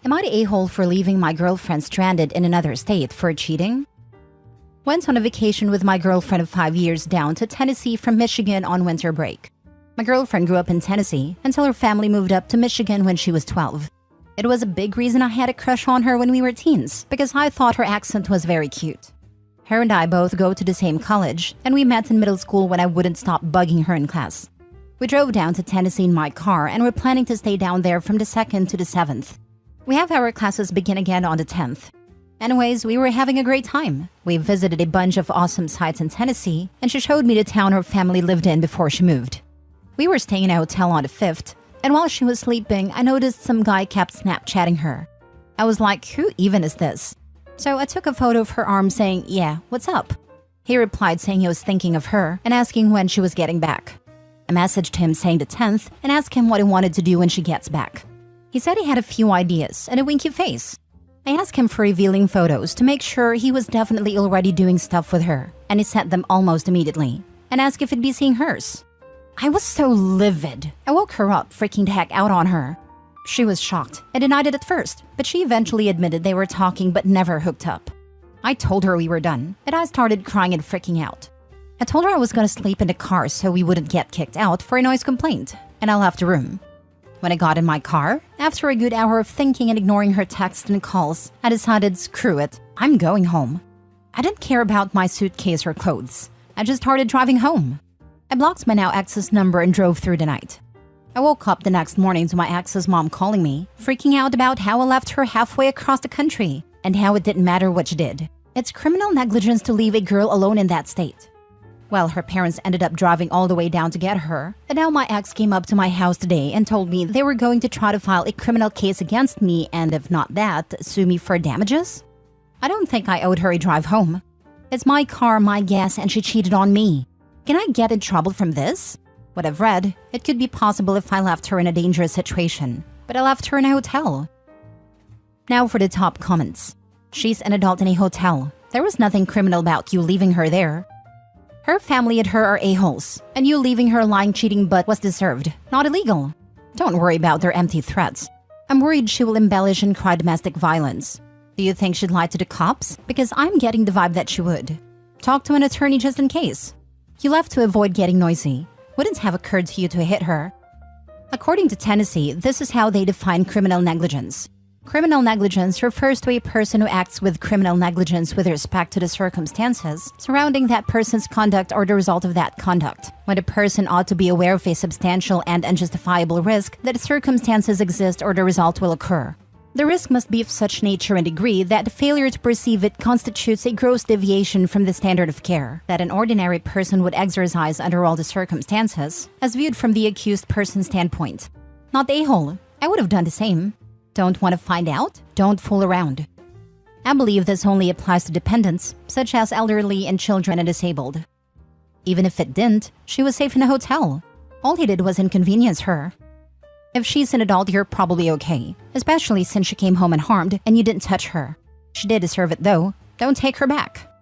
Am I the a-hole for leaving my girlfriend stranded in another state for cheating? Went on a vacation with my girlfriend of 5 years down to Tennessee from Michigan on winter break. My girlfriend grew up in Tennessee until her family moved up to Michigan when she was 12. It was a big reason I had a crush on her when we were teens because I thought her accent was very cute. Her and I both go to the same college, and we met in middle school when I wouldn't stop bugging her in class. We drove down to Tennessee in my car and were planning to stay down there from the 2nd to the 7th. We have our classes begin again on the 10th. Anyways, we were having a great time. We visited a bunch of awesome sites in Tennessee, and she showed me the town her family lived in before she moved. We were staying in a hotel on the 5th, and while she was sleeping, I noticed some guy kept Snapchatting her. I was like, who even is this? So I took a photo of her arm saying, yeah, what's up? He replied saying he was thinking of her and asking when she was getting back. I messaged him saying the 10th and asked him what he wanted to do when she gets back. He said he had a few ideas and a winky face. I asked him for revealing photos to make sure he was definitely already doing stuff with her, and he sent them almost immediately and asked if he'd be seeing hers. I was so livid. I woke her up, freaking the heck out on her. She was shocked and denied it at first, but she eventually admitted they were talking but never hooked up. I told her we were done, and I started crying and freaking out. I told her I was gonna sleep in the car so we wouldn't get kicked out for a noise complaint, and I left the room. When I got in my car, after a good hour of thinking and ignoring her texts and calls, I decided, screw it, I'm going home. I didn't care about my suitcase or clothes. I just started driving home. I blocked my now ex's number and drove through the night. I woke up the next morning to my ex's mom calling me, freaking out about how I left her halfway across the country and how it didn't matter what she did. It's criminal negligence to leave a girl alone in that state. Well, her parents ended up driving all the way down to get her, and now my ex came up to my house today and told me they were going to try to file a criminal case against me and if not that, sue me for damages? I don't think I owed her a drive home. It's my car, my gas, and she cheated on me. Can I get in trouble from this? What I've read, it could be possible if I left her in a dangerous situation, but I left her in a hotel. Now for the top comments. She's an adult in a hotel. There was nothing criminal about you leaving her there. Her family and her are a-holes, and you leaving her lying cheating butt was deserved, not illegal. Don't worry about their empty threats. I'm worried she will embellish and cry domestic violence. Do you think she'd lie to the cops? Because I'm getting the vibe that she would. Talk to an attorney just in case. You left to avoid getting noisy. Wouldn't have occurred to you to hit her. According to Tennessee, this is how they define criminal negligence. Criminal negligence refers to a person who acts with criminal negligence with respect to the circumstances surrounding that person's conduct or the result of that conduct, when a person ought to be aware of a substantial and unjustifiable risk that the circumstances exist or the result will occur. The risk must be of such nature and degree that the failure to perceive it constitutes a gross deviation from the standard of care that an ordinary person would exercise under all the circumstances, as viewed from the accused person's standpoint. Not the a-hole. I would have done the same. Don't want to find out? Don't fool around. I believe this only applies to dependents, such as elderly and children and disabled. Even if it didn't, she was safe in a hotel. All he did was inconvenience her. If she's an adult, you're probably okay, especially since she came home unharmed and you didn't touch her. She did deserve it though. Don't take her back.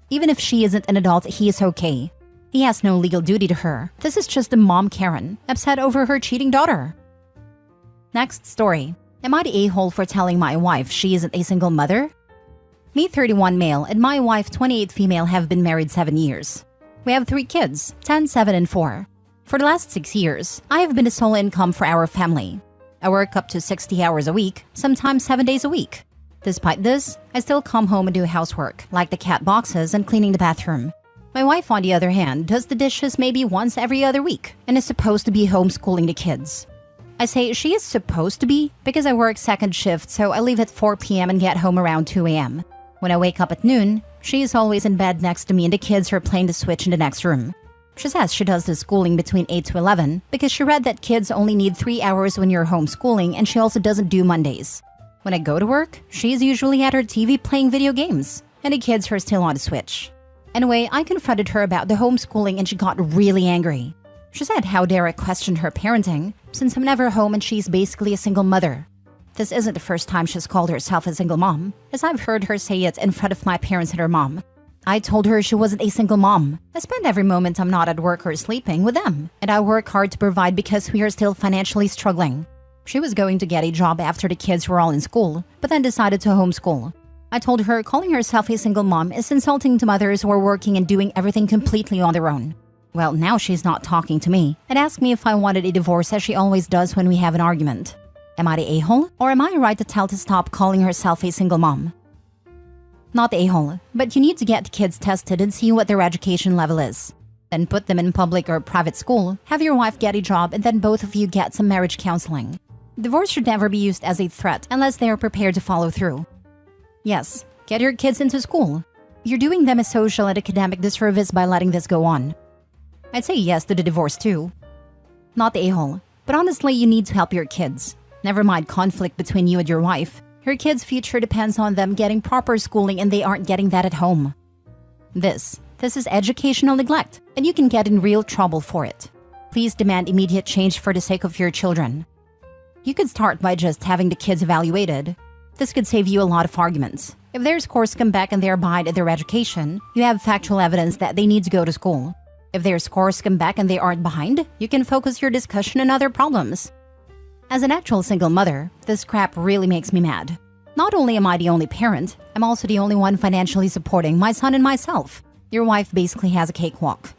Even if she isn't an adult, he is okay. He has no legal duty to her. This is just the mom Karen, upset over her cheating daughter. Next story. Am I the a-hole for telling my wife she isn't a single mother? Me, 31 male, and my wife, 28 female, have been married 7 years. We have 3 kids, 10, 7, and 4. For the last 6 years, I have been the sole income for our family. I work up to 60 hours a week, sometimes 7 days a week. Despite this, I still come home and do housework, like the cat boxes and cleaning the bathroom. My wife, on the other hand, does the dishes maybe once every other week and is supposed to be homeschooling the kids. I say she is supposed to be because I work second shift, so I leave at 4 p.m. and get home around 2 a.m. When I wake up at noon, she is always in bed next to me and the kids are playing the Switch in the next room. She says she does the schooling between 8 to 11 because she read that kids only need 3 hours when you're homeschooling, and she also doesn't do Mondays. When I go to work, she's usually at her TV playing video games, and the kids are still on the Switch. Anyway, I confronted her about the homeschooling and she got really angry. She said how dare I question her parenting, since I'm never home and she's basically a single mother. This isn't the first time she's called herself a single mom, as I've heard her say it in front of my parents and her mom. I told her she wasn't a single mom. I spend every moment I'm not at work or sleeping with them, and I work hard to provide because we are still financially struggling. She was going to get a job after the kids were all in school, but then decided to homeschool. I told her calling herself a single mom is insulting to mothers who are working and doing everything completely on their own. Well, now she's not talking to me and asked me if I wanted a divorce as she always does when we have an argument. Am I the a-hole, or am I right to tell to stop calling herself a single mom? Not the a-hole, but you need to get the kids tested and see what their education level is. Then put them in public or private school, have your wife get a job, and then both of you get some marriage counseling. Divorce should never be used as a threat unless they are prepared to follow through. Yes, get your kids into school. You're doing them a social and academic disservice by letting this go on. I'd say yes to the divorce too. Not the a-hole, but honestly, you need to help your kids. Never mind conflict between you and your wife. Your kids' future depends on them getting proper schooling and they aren't getting that at home. This is educational neglect, and you can get in real trouble for it. Please demand immediate change for the sake of your children. You could start by just having the kids evaluated. This could save you a lot of arguments. If their scores come back and they're behind in their education, you have factual evidence that they need to go to school. If their scores come back and they aren't behind, you can focus your discussion on other problems. As an actual single mother, this crap really makes me mad. Not only am I the only parent, I'm also the only one financially supporting my son and myself. Your wife basically has a cakewalk.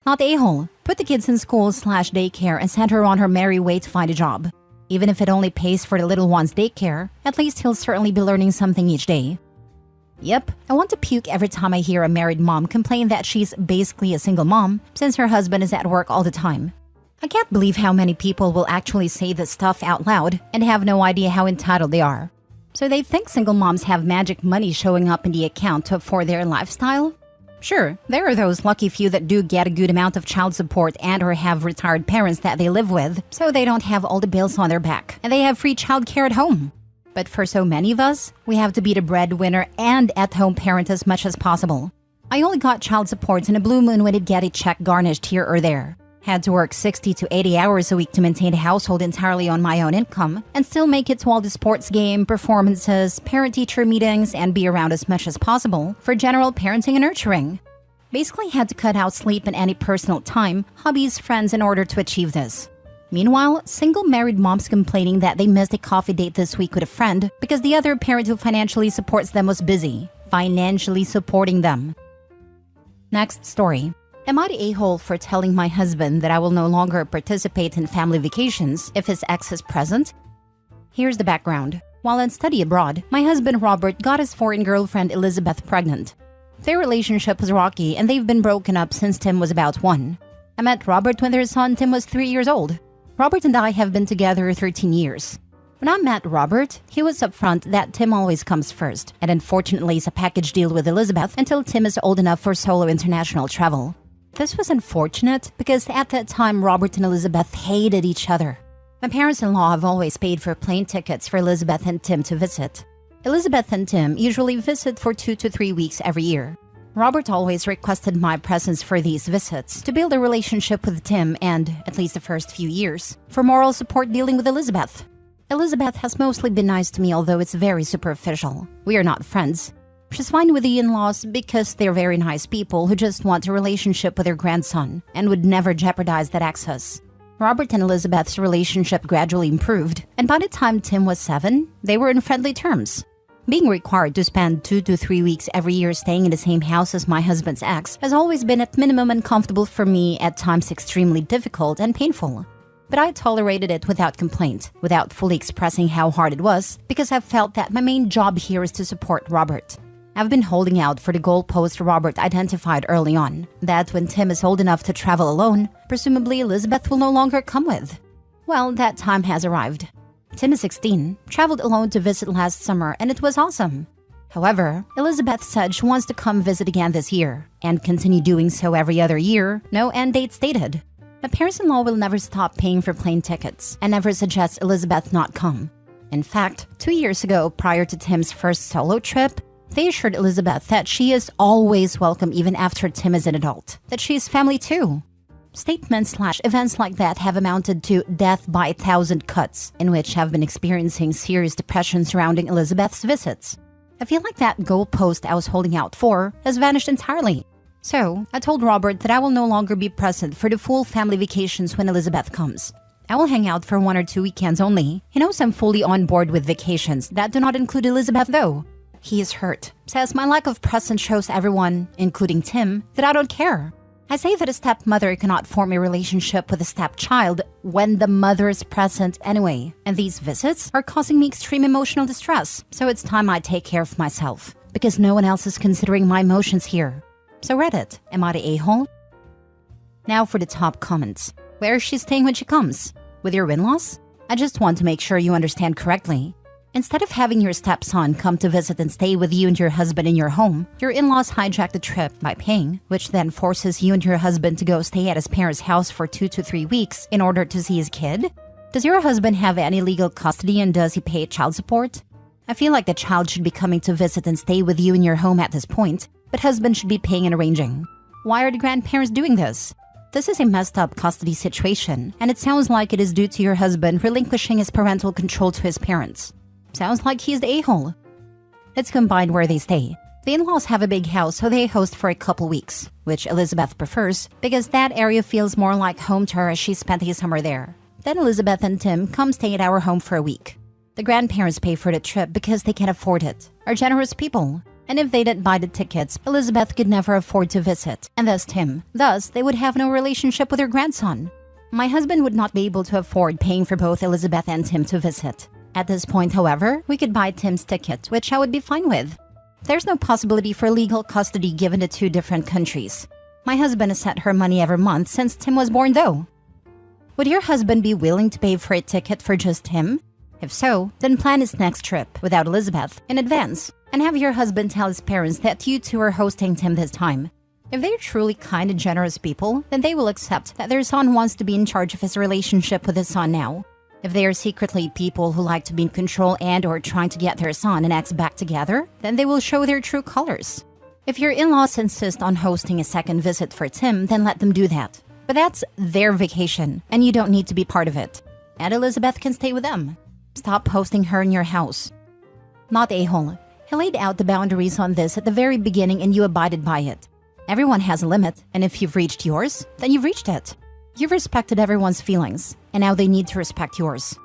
Not the a-hole. Put the kids in school/daycare and send her on her merry way to find a job. Even if it only pays for the little one's daycare, at least he'll certainly be learning something each day. Yep, I want to puke every time I hear a married mom complain that she's basically a single mom since her husband is at work all the time. I can't believe how many people will actually say this stuff out loud and have no idea how entitled they are. So they think single moms have magic money showing up in the account to afford their lifestyle? Sure, there are those lucky few that do get a good amount of child support and or have retired parents that they live with, so they don't have all the bills on their back, and they have free childcare at home. But for so many of us, we have to be the breadwinner and at-home parent as much as possible. I only got child support in a blue moon when I'd get a check garnished here or there. Had to work 60 to 80 hours a week to maintain a household entirely on my own income, and still make it to all the sports game, performances, parent-teacher meetings, and be around as much as possible for general parenting and nurturing. Basically had to cut out sleep and any personal time, hobbies, friends in order to achieve this. Meanwhile, single married moms complaining that they missed a coffee date this week with a friend because the other parent who financially supports them was busy, financially supporting them. Next story. Am I the a-hole for telling my husband that I will no longer participate in family vacations if his ex is present? Here's the background. While on study abroad, my husband Robert got his foreign girlfriend Elizabeth pregnant. Their relationship was rocky and they've been broken up since Tim was about 1. I met Robert when their son Tim was 3 years old. Robert and I have been together 13 years. When I met Robert, he was upfront that Tim always comes first, and unfortunately is a package deal with Elizabeth until Tim is old enough for solo international travel. This was unfortunate because at that time Robert and Elizabeth hated each other. My parents-in-law have always paid for plane tickets for Elizabeth and Tim to visit. Elizabeth and Tim usually visit for 2 to 3 weeks every year. Robert always requested my presence for these visits to build a relationship with Tim and, at least the first few years, for moral support dealing with Elizabeth. Elizabeth has mostly been nice to me, although it's very superficial. We are not friends. She's fine with the in-laws because they're very nice people who just want a relationship with their grandson and would never jeopardize that access. Robert and Elizabeth's relationship gradually improved, and by the time Tim was 7, they were in friendly terms. Being required to spend 2 to 3 weeks every year staying in the same house as my husband's ex has always been at minimum uncomfortable for me, at times extremely difficult and painful. But I tolerated it without complaint, without fully expressing how hard it was, because I've felt that my main job here is to support Robert. I've been holding out for the goalpost Robert identified early on, that when Tim is old enough to travel alone, presumably Elizabeth will no longer come with. Well, that time has arrived. Tim is 16, traveled alone to visit last summer, and it was awesome. However, Elizabeth said she wants to come visit again this year, and continue doing so every other year, no end date stated. My parents-in-law will never stop paying for plane tickets, and never suggest Elizabeth not come. In fact, 2 years ago, prior to Tim's first solo trip, they assured Elizabeth that she is always welcome even after Tim is an adult, that she is family too. Statements/events like that have amounted to death by 1,000 cuts, in which have been experiencing serious depression surrounding Elizabeth's visits. I feel like that goalpost I was holding out for has vanished entirely. So, I told Robert that I will no longer be present for the full family vacations when Elizabeth comes. I will hang out for 1 or 2 weekends only. He knows I'm fully on board with vacations. That do not include Elizabeth though. He is hurt. Says my lack of presence shows everyone, including Tim, that I don't care. I say that a stepmother cannot form a relationship with a stepchild when the mother is present anyway. And these visits are causing me extreme emotional distress. So it's time I take care of myself. Because no one else is considering my emotions here. So Reddit, am I the a-hole? Now for the top comments. Where is she staying when she comes? With your in-laws? I just want to make sure you understand correctly. Instead of having your stepson come to visit and stay with you and your husband in your home, your in-laws hijack the trip by paying, which then forces you and your husband to go stay at his parents' house for 2 to 3 weeks in order to see his kid? Does your husband have any legal custody and does he pay child support? I feel like the child should be coming to visit and stay with you in your home at this point, but husband should be paying and arranging. Why are the grandparents doing this? This is a messed up custody situation, and it sounds like it is due to your husband relinquishing his parental control to his parents. Sounds like he's the a-hole. Let's combine where they stay. The in-laws have a big house, so they host for a couple weeks, which Elizabeth prefers because that area feels more like home to her as she spent the summer there. Then Elizabeth and Tim come stay at our home for a week. The grandparents pay for the trip because they can afford it, are generous people. And if they didn't buy the tickets, Elizabeth could never afford to visit, and thus Tim. Thus, they would have no relationship with their grandson. My husband would not be able to afford paying for both Elizabeth and Tim to visit. At this point, however, we could buy Tim's ticket, which I would be fine with. There's no possibility for legal custody given to 2 different countries. My husband has sent her money every month since Tim was born though. Would your husband be willing to pay for a ticket for just him? If so, then plan his next trip, without Elizabeth, in advance, and have your husband tell his parents that you two are hosting Tim this time. If they're truly kind and generous people, then they will accept that their son wants to be in charge of his relationship with his son now. If they are secretly people who like to be in control and or trying to get their son and ex back together, then they will show their true colors. If your in-laws insist on hosting a second visit for Tim, then let them do that. But that's their vacation, and you don't need to be part of it. And Elizabeth can stay with them. Stop hosting her in your house. Not a-hole. He laid out the boundaries on this at the very beginning and you abided by it. Everyone has a limit, and if you've reached yours, then you've reached it. You've respected everyone's feelings, and now they need to respect yours.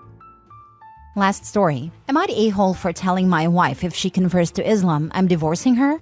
Last story. Am I the a-hole for telling my wife if she converts to Islam, I'm divorcing her?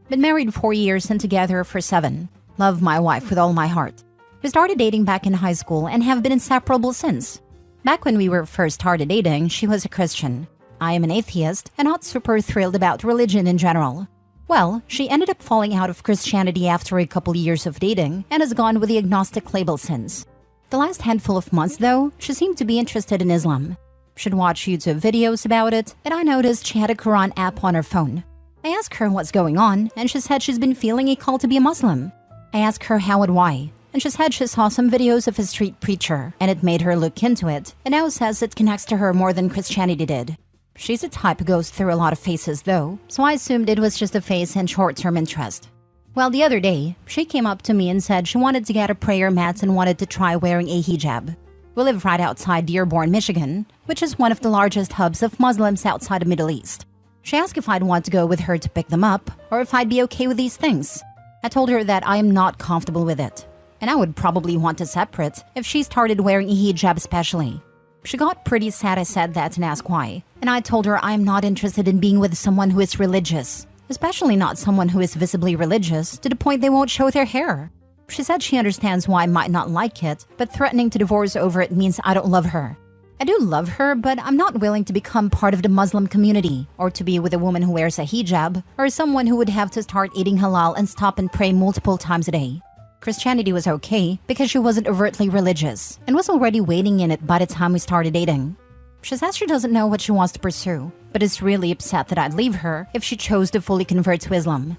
Been married 4 years and together for 7. Love my wife with all my heart. We started dating back in high school and have been inseparable since. Back when we were first started dating, she was a Christian. I am an atheist and not super thrilled about religion in general. Well, she ended up falling out of Christianity after a couple years of dating and has gone with the agnostic label since. The last handful of months though, she seemed to be interested in Islam. She'd watch YouTube videos about it, and I noticed she had a Quran app on her phone. I asked her what's going on, and she said she's been feeling a call to be a Muslim. I asked her how and why, and she said she saw some videos of a street preacher, and it made her look into it, and now says it connects to her more than Christianity did. She's a type who goes through a lot of phases though, so I assumed it was just a phase and short-term interest. Well, the other day, she came up to me and said she wanted to get a prayer mat and wanted to try wearing a hijab. We live right outside Dearborn, Michigan, which is one of the largest hubs of Muslims outside the Middle East. She asked if I'd want to go with her to pick them up, or if I'd be okay with these things. I told her that I am not comfortable with it, and I would probably want to separate if she started wearing a hijab especially. She got pretty sad I said that and asked why, and I told her I am not interested in being with someone who is religious, especially not someone who is visibly religious to the point they won't show their hair. She said she understands why I might not like it, but threatening to divorce over it means I don't love her. I do love her, but I'm not willing to become part of the Muslim community, or to be with a woman who wears a hijab, or someone who would have to start eating halal and stop and pray multiple times a day. Christianity was okay because she wasn't overtly religious and was already wading in it by the time we started dating. She says she doesn't know what she wants to pursue, but is really upset that I'd leave her if she chose to fully convert to Islam.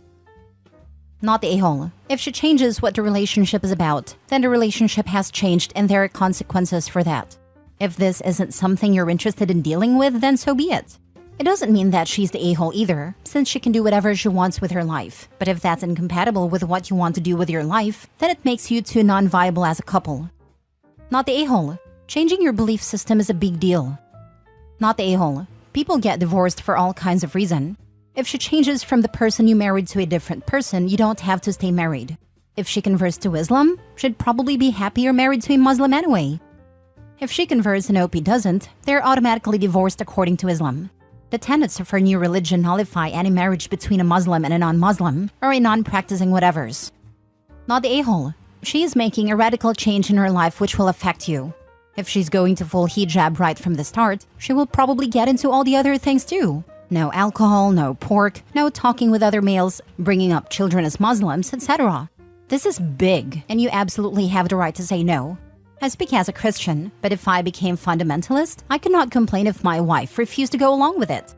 Not the a-hole. If she changes what the relationship is about, then the relationship has changed and there are consequences for that. If this isn't something you're interested in dealing with, then so be it. It doesn't mean that she's the a-hole either, since she can do whatever she wants with her life. But if that's incompatible with what you want to do with your life, then it makes you two non-viable as a couple. Not the a-hole. Changing your belief system is a big deal. Not the a-hole. People get divorced for all kinds of reasons. If she changes from the person you married to a different person, you don't have to stay married. If she converts to Islam, she'd probably be happier married to a Muslim anyway. If she converts and OP doesn't, they're automatically divorced according to Islam. The tenets of her new religion nullify any marriage between a Muslim and a non-Muslim, or a non-practicing whatevers. Not the a-hole. She is making a radical change in her life which will affect you. If she's going to full hijab right from the start, she will probably get into all the other things too. No alcohol, no pork, no talking with other males, bringing up children as Muslims, etc. This is big, and you absolutely have the right to say no. I speak as a Christian, but if I became fundamentalist, I could not complain if my wife refused to go along with it.